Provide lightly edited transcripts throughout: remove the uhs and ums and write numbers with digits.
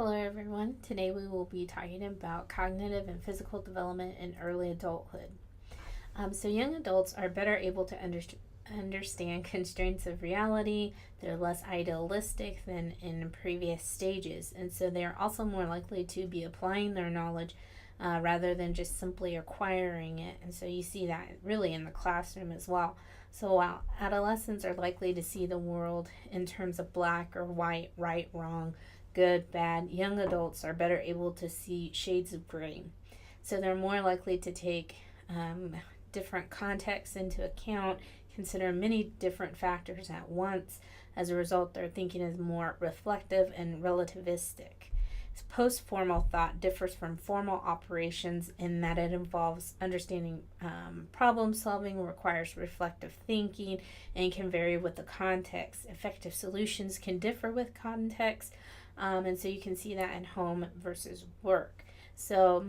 Hello everyone. Today we will be talking about cognitive and physical development in early adulthood. So young adults are better able to understand constraints of reality. They're less idealistic than in previous stages, and so they are also more likely to be applying their knowledge rather than just simply acquiring it. And so you see that really in the classroom as well. So while adolescents are likely to see the world in terms of black or white, right, wrong, good, bad, young adults are better able to see shades of gray. So they're more likely to take different contexts into account, consider many different factors at once. As a result, their thinking is more reflective and relativistic. Post-formal thought differs from formal operations in that it involves understanding problem solving, requires reflective thinking, and can vary with the context. Effective solutions can differ with context, and so you can see that in home versus work. So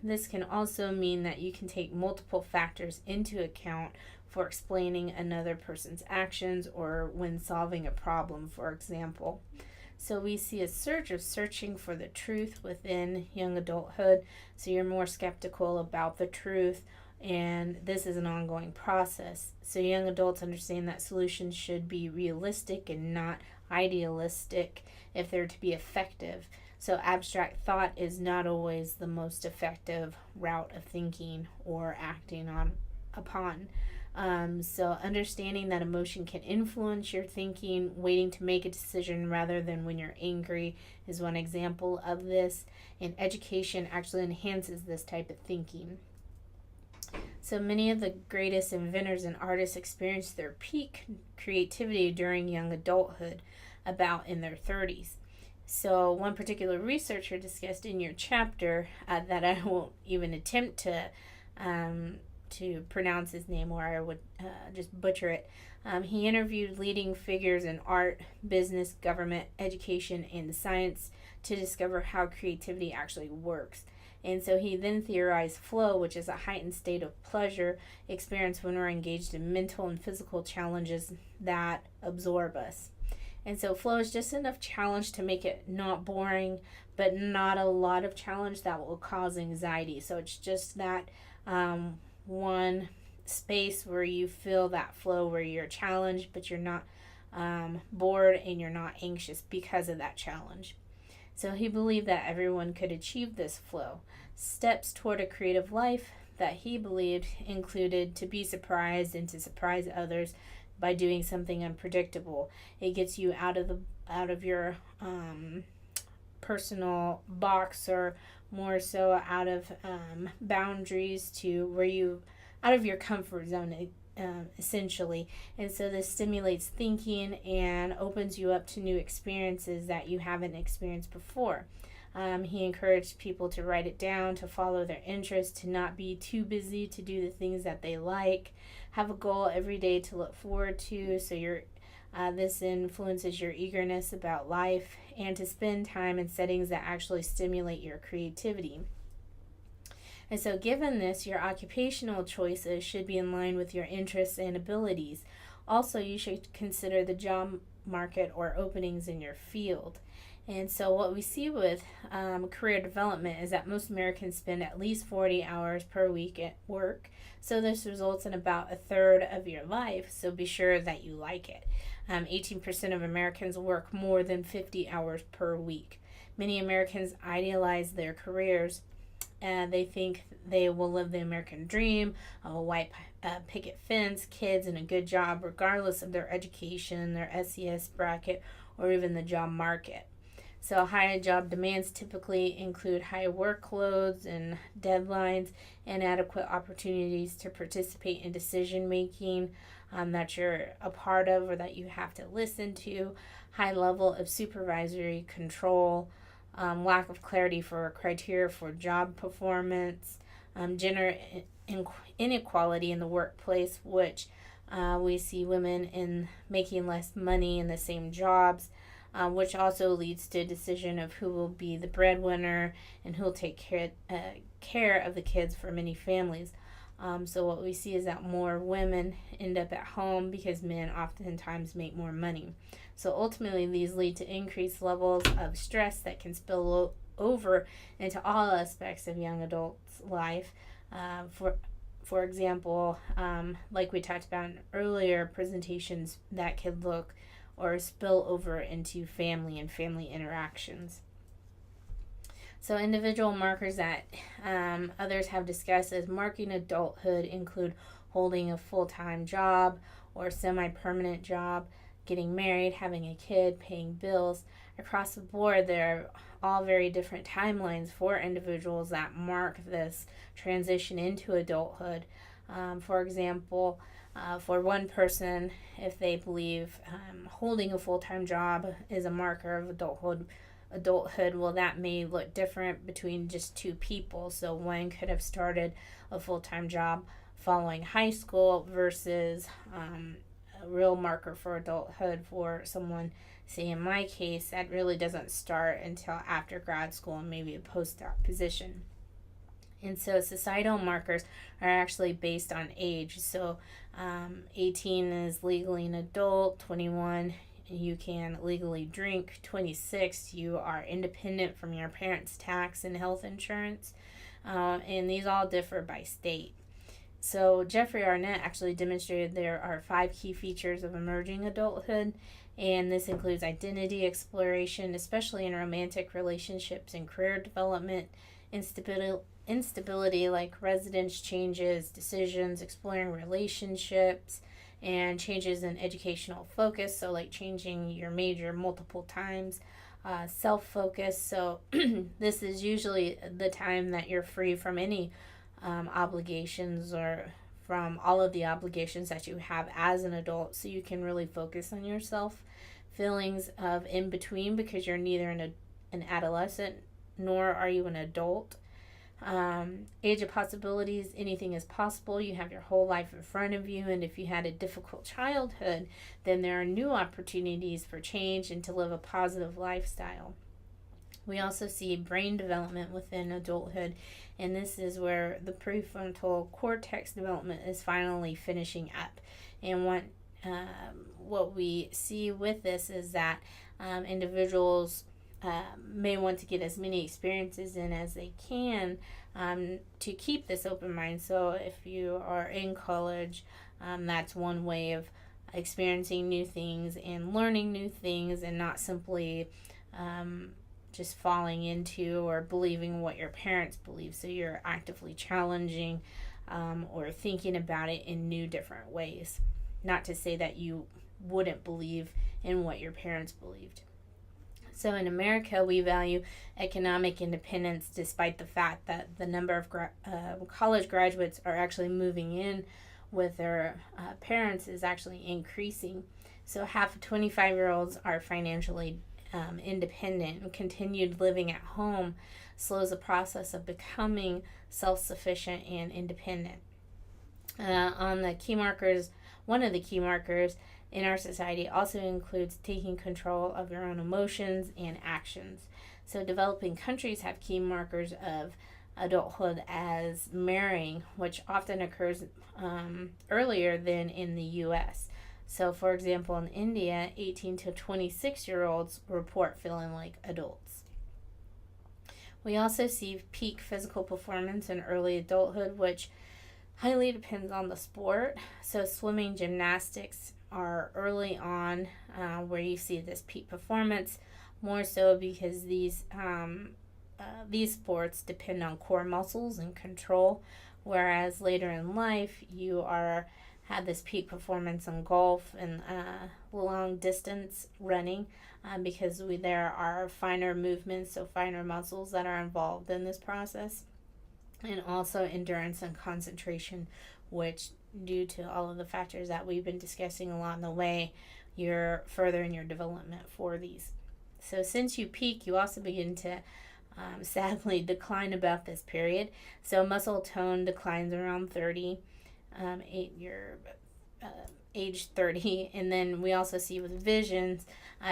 this can also mean that you can take multiple factors into account for explaining another person's actions or when solving a problem, for example. So we see a surge of searching for the truth within young adulthood. So you're more skeptical about the truth, and this is an ongoing process. So young adults understand that solutions should be realistic and not idealistic if they're to be effective. So abstract thought is not always the most effective route of thinking or acting upon. So understanding that emotion can influence your thinking, waiting to make a decision rather than when you're angry is one example of this. And education actually enhances this type of thinking. So many of the greatest inventors and artists experience their peak creativity during young adulthood, about in their 30s. So one particular researcher discussed in your chapter that I won't even attempt to pronounce his name, or I would just butcher it. He interviewed leading figures in art, business, government, education, and science to discover how creativity actually works. And so he then theorized flow, which is a heightened state of pleasure experienced when we're engaged in mental and physical challenges that absorb us. And so flow is just enough challenge to make it not boring, but not a lot of challenge that will cause anxiety. So it's just that one space where you feel that flow, where you're challenged, but you're not bored and you're not anxious because of that challenge. So he believed that everyone could achieve this flow. Steps toward a creative life that he believed included to be surprised and to surprise others by doing something unpredictable. It gets you out of your personal box, or more so out of boundaries to where you out of your comfort zone, essentially. And so this stimulates thinking and opens you up to new experiences that you haven't experienced before. He encouraged people to write it down, to follow their interests, to not be too busy to do the things that they like, have a goal every day to look forward to, so this influences your eagerness about life, and to spend time in settings that actually stimulate your creativity. And so given this, your occupational choices should be in line with your interests and abilities. Also, you should consider the job market or openings in your field. And so what we see with career development is that most Americans spend at least 40 hours per week at work. So this results in about a third of your life, so be sure that you like it. 18% of Americans work more than 50 hours per week. Many Americans idealize their careers. They think they will live the American dream of a white picket fence, kids, and a good job regardless of their education, their SES bracket, or even the job market. So high job demands typically include high workloads and deadlines, and adequate opportunities to participate in decision making that you're a part of or that you have to listen to, high level of supervisory control, lack of clarity for criteria for job performance, gender inequality in the workplace, which we see women in making less money in the same jobs, which also leads to a decision of who will be the breadwinner and who will take care of the kids for many families. So what we see is that more women end up at home because men oftentimes make more money. So ultimately, these lead to increased levels of stress that can spill over into all aspects of young adults' life. For example, like we talked about in earlier presentations, that could look or spill over into family and family interactions. So individual markers that others have discussed as marking adulthood include holding a full-time job or semi-permanent job, getting married, having a kid, paying bills. Across the board, there are all very different timelines for individuals that mark this transition into adulthood. For example, for one person, if they believe holding a full-time job is a marker of adulthood, well, that may look different between just two people. So one could have started a full-time job following high school versus a real marker for adulthood for someone, say in my case, that really doesn't start until after grad school and maybe a postdoc position. And so societal markers are actually based on age. So 18 is legally an adult, 21 you can legally drink, 26 you are independent from your parents' tax and health insurance, and these all differ by state. So Jeffrey Arnett actually demonstrated there are 5 key features of emerging adulthood, and this includes identity exploration, especially in romantic relationships and career development, instability like residence changes, decisions, exploring relationships, and changes in educational focus, so like changing your major multiple times, self-focus, so this is usually the time that you're free from any obligations or from all of the obligations that you have as an adult, so you can really focus on yourself. Feelings of in between because you're neither an adolescent nor are you an adult. Age of possibilities, anything is possible. You have your whole life in front of you, and if you had a difficult childhood, then there are new opportunities for change and to live a positive lifestyle. We also see brain development within adulthood, and this is where the prefrontal cortex development is finally finishing up. And what we see with this is that individuals may want to get as many experiences in as they can to keep this open mind. So if you are in college, that's one way of experiencing new things and learning new things, and not simply just falling into or believing what your parents believe. So you're actively challenging or thinking about it in new different ways. Not to say that you wouldn't believe in what your parents believed. So in America, we value economic independence despite the fact that the number of college graduates are actually moving in with their parents is actually increasing. So half of 25-year-olds are financially independent, and continued living at home slows the process of becoming self-sufficient and independent. On the key markers, one of the key markers in our society also includes taking control of your own emotions and actions. So developing countries have key markers of adulthood as marrying, which often occurs earlier than in the U.S. So for example, in India, 18 to 26-year-olds report feeling like adults. We also see peak physical performance in early adulthood, which highly depends on the sport. So swimming, gymnastics are early on where you see this peak performance, more so because these sports depend on core muscles and control, whereas later in life you have this peak performance in golf and long distance running because there are finer movements, so finer muscles that are involved in this process, and also endurance and concentration, which due to all of the factors that we've been discussing along the way, you're further in your development for these. So since you peak, you also begin to sadly decline about this period. So muscle tone declines around 30. Your age 30. And then we also see with visions,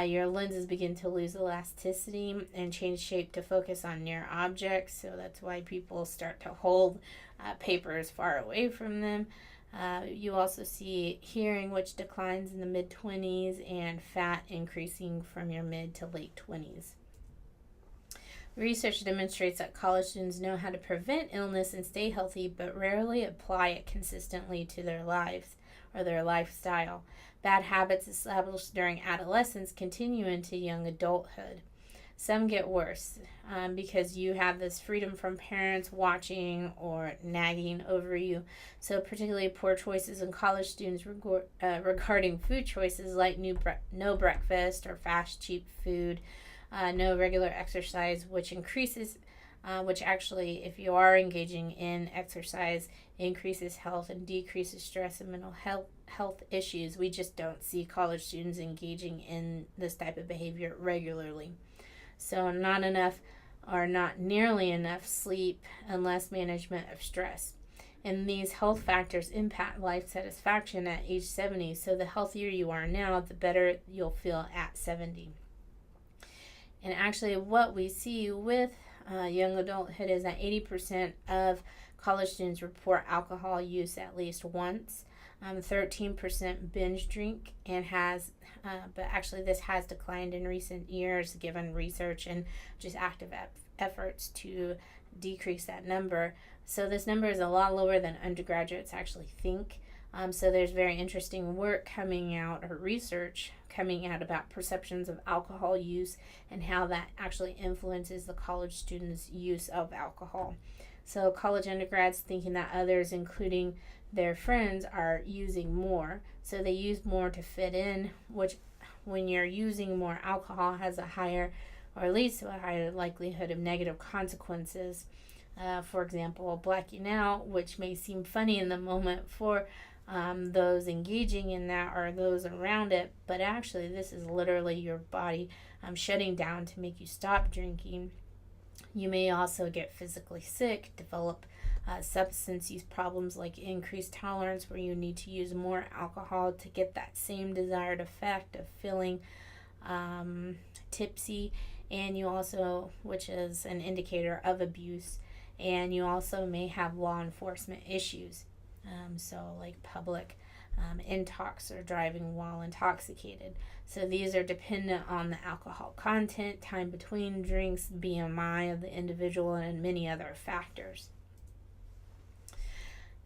your lenses begin to lose elasticity and change shape to focus on near objects. So that's why people start to hold papers far away from them. You also see hearing, which declines in the mid-20s, and fat increasing from your mid to late 20s. Research demonstrates that college students know how to prevent illness and stay healthy, but rarely apply it consistently to their lives or their lifestyle. Bad habits established during adolescence continue into young adulthood. Some get worse because you have this freedom from parents watching or nagging over you. So particularly poor choices in college students regarding food choices like no breakfast or fast, cheap food, no regular exercise, which increases, which actually, if you are engaging in exercise, increases health and decreases stress and mental health issues. We just don't see college students engaging in this type of behavior regularly. So not enough or not nearly enough sleep and less management of stress. And these health factors impact life satisfaction at age 70. So the healthier you are now, the better you'll feel at 70. And actually what we see with young adulthood is that 80% of college students report alcohol use at least once. 13% binge drink and but actually this has declined in recent years given research and just active efforts to decrease that number. So this number is a lot lower than undergraduates actually think. So there's very interesting work coming out, or research coming out, about perceptions of alcohol use and how that actually influences the college students' use of alcohol. So college undergrads thinking that others, including their friends, are using more. So they use more to fit in, which when you're using more alcohol has a higher, or leads to a higher likelihood of negative consequences. For example, blacking out, which may seem funny in the moment for those engaging in that or those around it, but actually this is literally your body shutting down to make you stop drinking. You may also get physically sick, develop substance use problems like increased tolerance, where you need to use more alcohol to get that same desired effect of feeling tipsy, and you also, which is an indicator of abuse, and you also may have law enforcement issues. So like public intox or driving while intoxicated. So these are dependent on the alcohol content, time between drinks, BMI of the individual, and many other factors.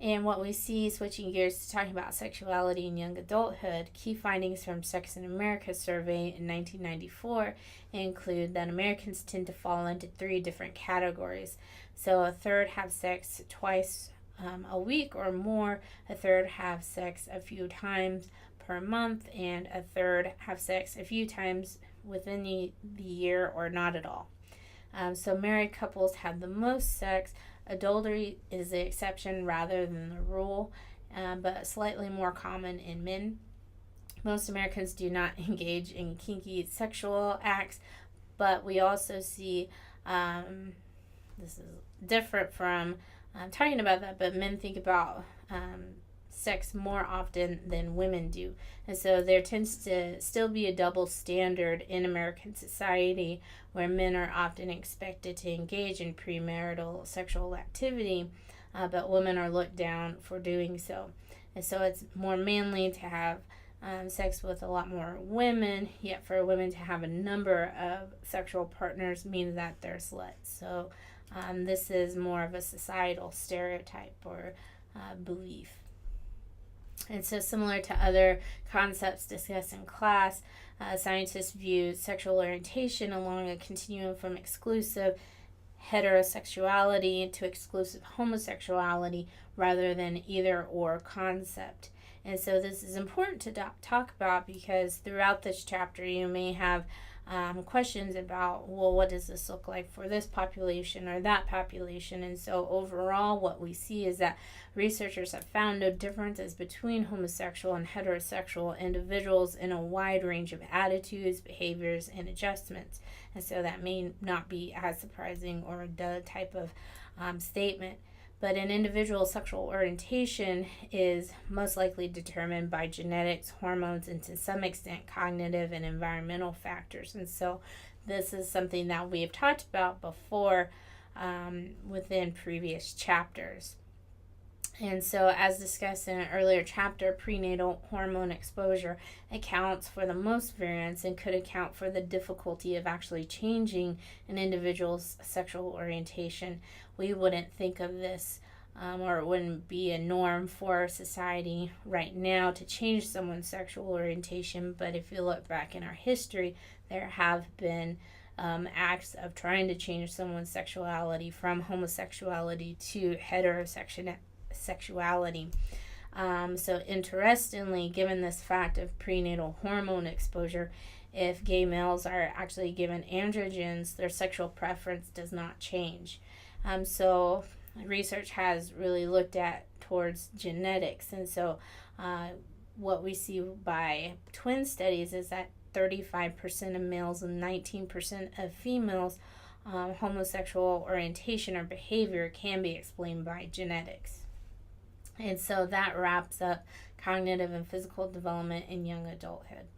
And what we see, switching gears to talking about sexuality in young adulthood, key findings from Sex in America survey in 1994 include that Americans tend to fall into 3 different categories. So a third have sex twice a week or more, a third have sex a few times per month, and a third have sex a few times within the year or not at all. So married couples have the most sex. Adultery is the exception rather than the rule, but slightly more common in men. Most Americans do not engage in kinky sexual acts, but we also see, this is different from talking about that, but men think about sex more often than women do. And so there tends to still be a double standard in American society where men are often expected to engage in premarital sexual activity, but women are looked down for doing so. And so it's more manly to have sex with a lot more women, yet for women to have a number of sexual partners means that they're sluts. So this is more of a societal stereotype or belief. And so similar to other concepts discussed in class, scientists view sexual orientation along a continuum from exclusive heterosexuality to exclusive homosexuality rather than either or concept. And so this is important to talk about because throughout this chapter you may have questions about, well, what does this look like for this population or that population? And so overall what we see is that researchers have found no differences between homosexual and heterosexual individuals in a wide range of attitudes, behaviors, and adjustments. And so that may not be as surprising or a duh type of statement. But an individual's sexual orientation is most likely determined by genetics, hormones, and to some extent cognitive and environmental factors. And so this is something that we have talked about before within previous chapters. And so, as discussed in an earlier chapter, prenatal hormone exposure accounts for the most variance and could account for the difficulty of actually changing an individual's sexual orientation. We wouldn't think of this, or it wouldn't be a norm for society right now to change someone's sexual orientation. But if you look back in our history, there have been acts of trying to change someone's sexuality from homosexuality to heterosexuality. So interestingly, given this fact of prenatal hormone exposure, if gay males are actually given androgens, their sexual preference does not change. So research has really looked at towards genetics, and so what we see by twin studies is that 35% of males and 19% of females homosexual orientation or behavior can be explained by genetics. And so that wraps up cognitive and physical development in young adulthood.